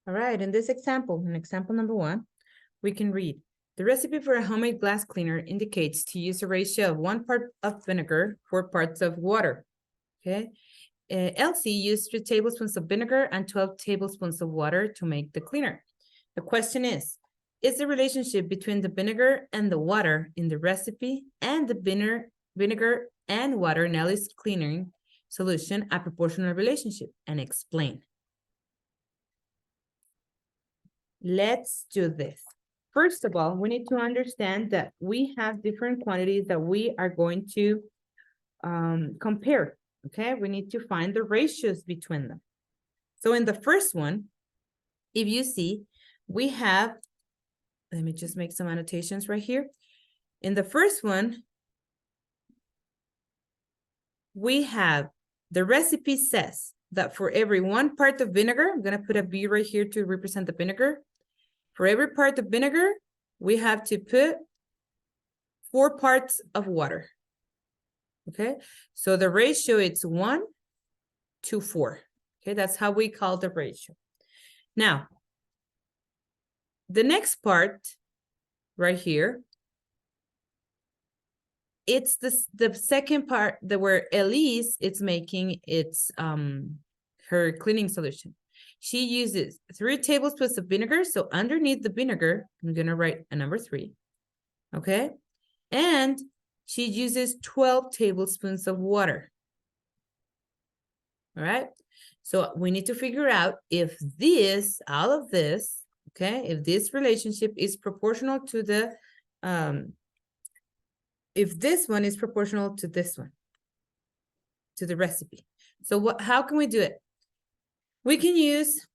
All right, in this example, in example number 1, we can read, the recipe for a homemade glass cleaner indicates to use a ratio of 1 part of vinegar, 4 parts of water, okay? Elsie used 3 tablespoons of vinegar and 12 tablespoons of water to make the cleaner. The question is the relationship between the vinegar and the water in the recipe and the vinegar and water in Ellie's cleaning solution a proportional relationship? And explain. Let's do this. First of all, we need to understand that we have different quantities that we are going to compare, okay? We need to find the ratios between them. So in the first one, if you see, we have, let me just make some annotations right here. In the first one, we have, the recipe says that for every 1 part of vinegar, I'm gonna put a V right here to represent the vinegar. For every part of vinegar, we have to put 4 parts of water. Okay, so the ratio is 1 to 4. Okay, that's how we call the ratio. Now, the next part right here, it's the second part that where Elise is making its her cleaning solution. She uses 3 tablespoons of vinegar. So underneath the vinegar, I'm gonna write a number 3. Okay, and she uses 12 tablespoons of water. All right, so we need to figure out if this, all of this, okay, if this relationship is proportional to the, if this one is proportional to this one, to the recipe. So how can we do it? We can use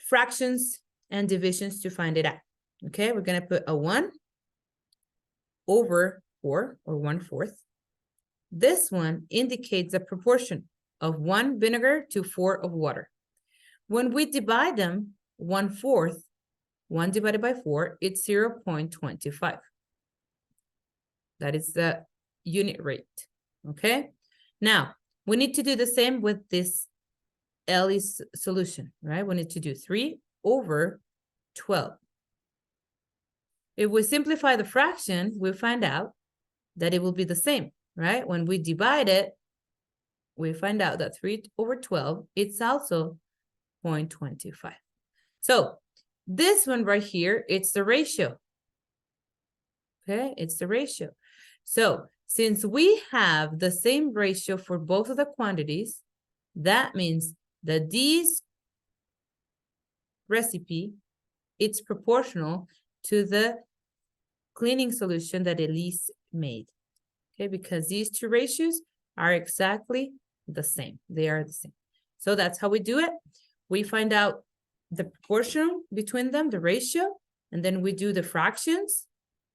fractions and divisions to find it out. Okay, we're gonna put a 1 over 4, or 1/4. This one indicates a proportion of 1 vinegar to 4 of water. When we divide them, 1/4, 1 divided by 4, it's 0.25. That is the unit rate, okay? Now, we need to do the same with this Ellie's solution, right? We need to do 3 over 12. If we simplify the fraction, we find out that it will be the same, right? When we divide it, we find out that 3 over 12, it's also 0.25. So this one right here, it's the ratio. Okay, it's the ratio. So since we have the same ratio for both of the quantities, that means that this recipe, it's proportional to the cleaning solution that Elise made. Okay, because these 2 ratios are exactly the same. They are the same. So that's how we do it. We find out the proportion between them, the ratio, and then we do the fractions,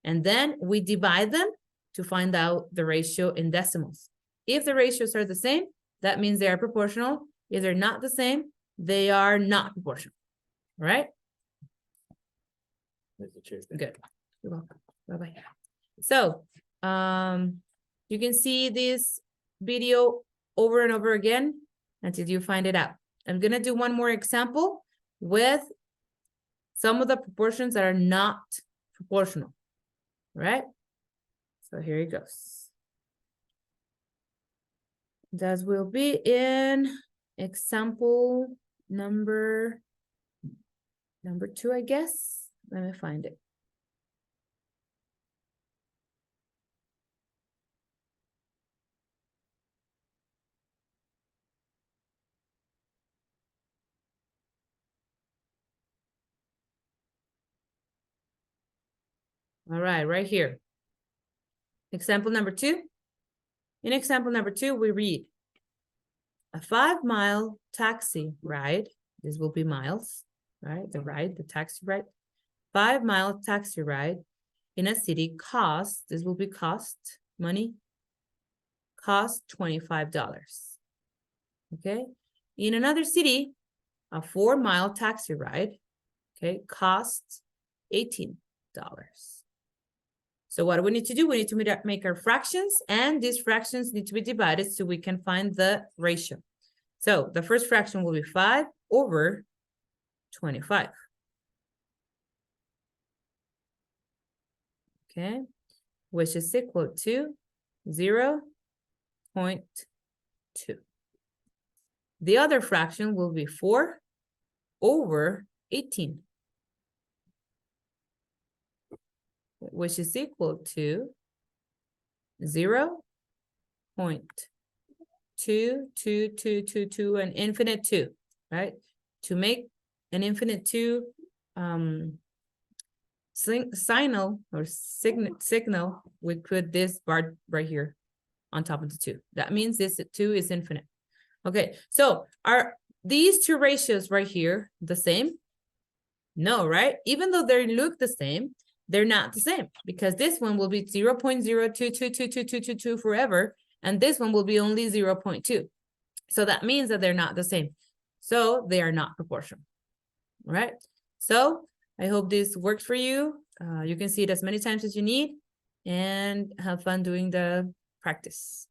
and then we divide them to find out the ratio in decimals. If the ratios are the same, that means they are proportional. If they're not the same, they are not proportional, right? Good. You're welcome. Bye-bye. So, you can see this video over and over again until you find it out. I'm gonna do one more example with some of the proportions that are not proportional, right? So here it goes. That will be in example number 2, I guess. Let me find it. All right, right here. Example number 2. In example number 2, we read, a 5-mile taxi ride, this will be miles, right? The taxi ride. 5-mile taxi ride in a city costs, this will be cost, money, cost $25. Okay. In another city, a 4-mile taxi ride, okay, costs $18. So what do we need to do? We need to make our fractions, and these fractions need to be divided so we can find the ratio. So the first fraction will be 5 over 25. Okay, which is equal to 0.2. The other fraction will be 4 over 18, which is equal to 0.22222, an infinite 2, right? To make an infinite 2 signal, we put this bar right here on top of the 2. That means this 2 is infinite. Okay, so are these two ratios right here the same? No, right? Even though they look the same, they're not the same, because this one will be 0.02222222 forever, and this one will be only 0.2. So that means that they're not the same. So they are not proportional. All right? So I hope this works for you. You can see it as many times as you need, and have fun doing the practice.